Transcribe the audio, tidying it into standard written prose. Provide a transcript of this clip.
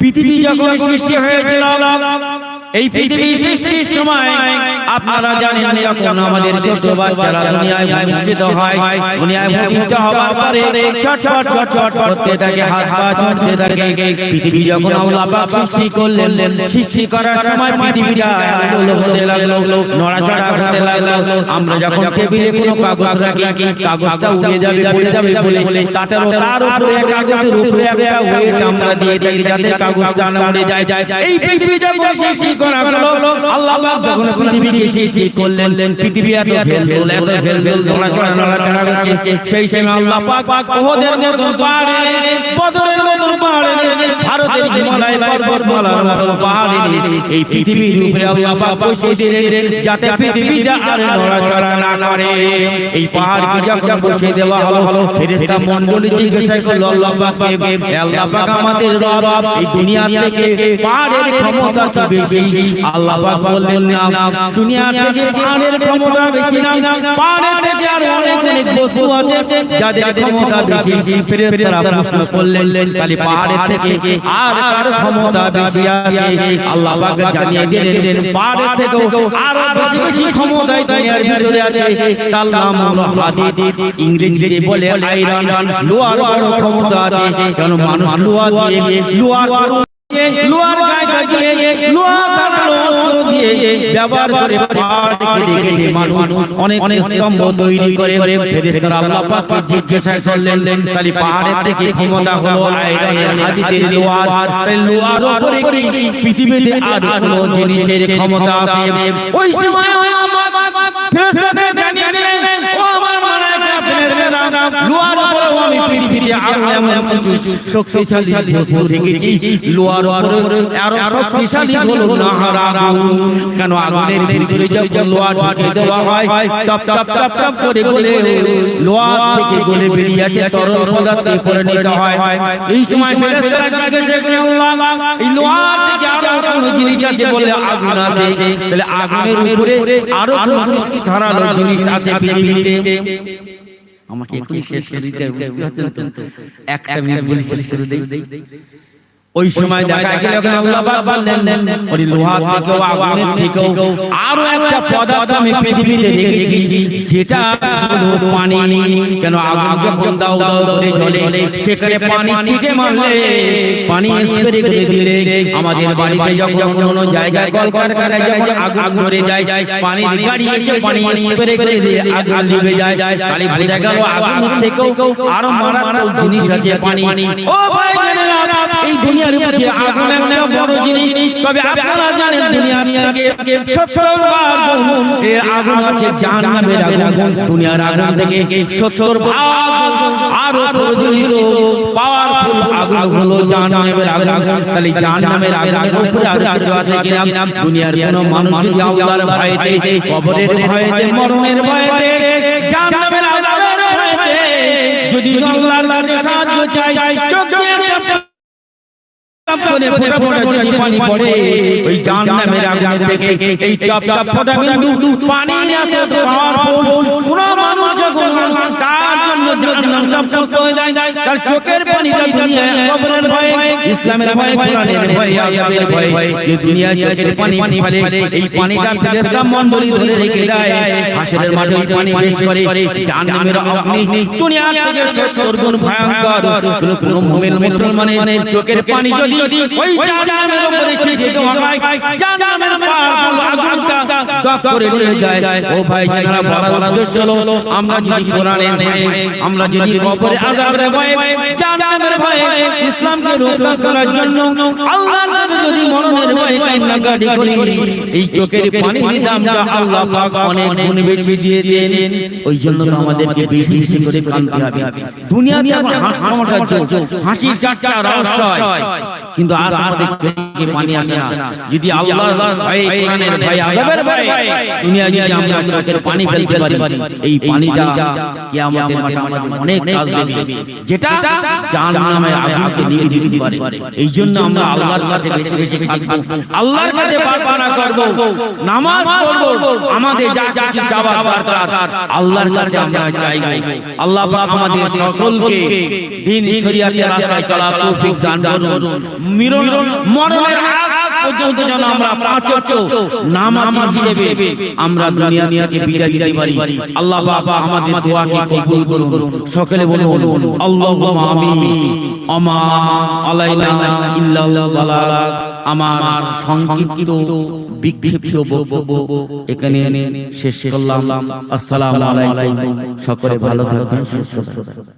পৃথিবী যখন সৃষ্টি হয়েছিল, এই পৃথিবী সৃষ্টির সময় আপনারা জানেন যখন আমাদের ছোট বাচ্চারা দুনিয়ায় ভূমিষ্ঠিত হয়, দুনিয়ায় ভূমিষ্ঠ হওয়ার পরে ছটফট ছটফট করতে থাকে, হাত পা ছুটতে থাকে। পৃথিবী যখন আল্লাহ পাক সৃষ্টি করলেন, সৃষ্টি করার সময় পৃথিবীটা আলো হতে লাগলো, নড়াচড়া করতে লাগলো। আমরা যখন টেবিলে কোনো কাগজ রাখি, কাগজটা উড়ে যাবে পড়ে যাবে বলে তার উপরে কাগজের উপরে একটা ওয়েট আমরা দিয়ে থাকি যাতে কাগজটা না উড়ে যায়। এই পৃথিবী যখন সৃষ্টি করা হলো, আল্লাহ পাক যখন পৃথিবীকে সৃষ্টি করলেন, পৃথিবী এত হেলদোল নড়াচড়া করছে। সেই সময় আল্লাহ পাক ওহদের মতন পাহাড়ে, বদরের মতন পাহাড়ে, ভারতের হিমালয় পর্বতমালার মতন পাহাড়ে এই পৃথিবীর উপরে আল্লাহ পাক বসিয়ে দিলেন যাতে পৃথিবীটা আর নড়াচড়া না করে। এই পাহাড়কে যখন বসিয়ে দেওয়া হলো, ফেরেশতা মণ্ডলী জিজ্ঞাসা করলো আল্লাহ পাককে, আল্লাহ পাক আমাদের রব, এই দুনিয়া থেকে পাহাড়ের ক্ষমতা কি বেশি? আল্লাহ পাক বললেন না, দুনিয়া থেকে পাহাড়ের ক্ষমতা বেশি না, পাহাড়ের থেকে আর অনেক অনেক বস্তু আছে যাদের ক্ষমতা বেশি। ফেরেশতারা প্রশ্ন করলেন, তাহলে পাহাড়ের থেকে আর কার ক্ষমতা বেশি আছে? আল্লাহ পাক জানিয়ে দিলেন, পাহাড়ের থেকেও আরো বেশি বেশি ক্ষমতা দুনিয়ার ভিতরে আছে। তার নাম হলো হাদিদ, ইংরেজিতে বলে আয়রন। লোহার বড় ক্ষমতা আছে, কারণ মানুষ লোহা গায়ে দিয়ে লোহা দিয়ে ব্যবহার করে পাহাড় কেটে কেটে মানুষ অনেক স্তম্ভ তৈরি করে। ফেরেশতারা আল্লাহ পাককে জিজ্ঞাসা করলেন, তাহলে পাহাড়ের থেকে ক্ষমতা হলো আয়রনের, হাদিদের, লোহার। তাই লোহার উপরে কি পৃথিবীতে আর কোনো জিনিসের ক্ষমতা আছে? ওই সময় ফেরেশতাদের জানিয়ে দিলেন, ও আমার মালায়েকা ফেরেশতারা, লোহার উপরেও আমি পৃথিবীতে আরো এমন কিছু শক্তিশালী বস্তু রেখেছি। লোহার উপরে আরো শক্তিশালী হলো নাহার আগুন। কেন আগুনের ভিতরে যখন লোহা ঢুকিয়ে দেওয়া হয়, টপ টপ টপ টপ করে গলে লোহা থেকে গলে বেরিয়ে আসে তরল পদার্থে পরিণত হয়। এই সময় ফেরেশতারা জিজ্ঞাসা করে, আল্লাহ, এই লোহা থেকে আরো কোন জিনিস আছে? বলে আগুন আছে। তাহলে আগুনের উপরে আরো কোন ধারালো জিনিস আছে পৃথিবীতে? আমাকে একটু শেষ করে দিতে বুঝতে পারছেন তো? একটা মিনিট বলি, শেষ করে দেই। ওই সময় দেখা গেল আল্লাহ পাক বললেন, ওই লোহা থেকেও আগুনের থেকেও আরো একটা পদার্থ আমি পৃথিবীতে রেখেছি, যেটা হলো পানি। কেন আগুন যখন দাও দাও করে জ্বলে, সেখানে পানি ছিটে মারলে, পানি স্প্রে করে দিলে, আমাদের বাড়িতে যখন কোনো জায়গায় কলকারখানায় যখন আগুন ধরে যায়, পানির গাড়ি এসে পানি স্প্রে করে দিয়ে আগুন নিভে যায়। তাহলে বোঝা গেল আগুন থেকেও আরো মারাত্মক জিনিস আছে পানি। ও ভাই জানেন, এই দুনিয়ার উপরে আগুন একটা বড় জিনিস, তবে আপনারা জানেন দুনিয়ার থেকে 70 ভাগ আগুন আছে জাহান্নামের আগুন। দুনিয়ার আগুন থেকে 70 ভাগ আরো প্রজ্বলিত পাওয়ারফুল আগুন হলো জাহান্নামের আগুন। তাহলে জাহান্নামের আগুনের উপরে আর কিছু আছে কিনা? দুনিয়ার কোন মানুষ যদি আল্লাহর ভয়েতে, কবরের ভয়েতে, মরণের ভয়েতে, জাহান্নামের আযাবের ভয়েতে যদি আল্লাহর কাছে সাহায্য চায়, চোখে করে ফোঁটা ফোঁটা যদি পানি পড়ে, ওই জাহান্নামের আগুন থেকে এই টপ টপ ফোঁটা বিন্দু পানির এত পাওয়ারফুল, কোন মানুষ যখন তার জন্য জাহান্নাম সন্তুষ্ট হয়ে যায়, তার চোখের পানিটা দুনিয়ায় কবরের ভয়ে, ইসলামের ভয়ে, কোরআনের ভয়ে, আযাবের ভয়ে, এই দুনিয়ায় চোখের পানি ফেলে, এই পানিটা ফেরেশতা মণ্ডলী ধরে রেখে দেয়। হাসরের মাঠে ওই পানি পেশ করে জাহান্নামের অগ্নি দুনিয়া থেকে 70 গুণ ভয়ঙ্কর। কোন মুমিন মুসলমানের চোখের পানি যদি ওই জাহান্নামের উপরে ছিটে দেওয়া হয়, জাহান্নামের পাওয়ারফুল আগুনটা দপ করে নিয়ে যায়। ও ভাই যারা বলার উদ্দেশ্য হলো, আমরা যদি কোরআনের ভয়ে, আমরা যদি কবরে আযাবের ভয়ে, জাহান্নামের ভয়ে, ইসলামকে রক্ষা করার জন্য আল্লাহর কাছে যদি মরণের ভয়ে কান্নাকাটি করি, এই চোখের পানির দামটা আল্লাহ পাক অনেক গুণ বেশি দিয়েছেন। ওই জন্য তো আমাদেরকে বেশি বেশি করে কাঁদতে হবে। দুনিয়াতে আমরা হাসি তামাশার জন্য, হাসি ঠাট্টা রহস্য, কিন্তু আজ আমাদের চোখে পানি আসে না যদি আল্লাহর ভয়ে কোরআনের ভয়ে আযাবের ভয়ে দুনিয়া যদি আমরা চোখের পানি ফেলতে পারি এই পানিটা কিয়ামতের মাঠে আমাদের অনেক কাজ দেবে যেটা জাহান্নামের আগুনকে নিভিয়ে দিতে পারে এইজন্য আমরা আল্লাহর কাছে বেশি বেশি থাকব আল্লাহর কাছে প্রার্থনা করব নামাজ পড়ব আমাদের যা কিছু চাওয়ার দরকার আল্লাহর কাছে আমরা চাইব আল্লাহ পাক আমাদের সকলকে দ্বীন শরীয়তের রাস্তায় চলার তৌফিক দান করুন মরণের আগ পর্যন্ত যেন আমরা পাঁচ ওয়াক্ত নামাজি হিসেবে আমরা দুনিয়া থেকে বিদায় দিতে পারি আল্লাহ পাক আমাদের দোয়াকে কবুল করুন সকলে বলুন আল্লাহুম্মা আমিন আমা আলাইনা ইল্লাল বালাগ আমার সংক্ষিপ্ত বিক্ষিপ্ত বক্তব্য এখানে শেষ করলাম আসসালামু আলাইকুম সকলে ভালো থাকবেন সুস্থ থাকবেন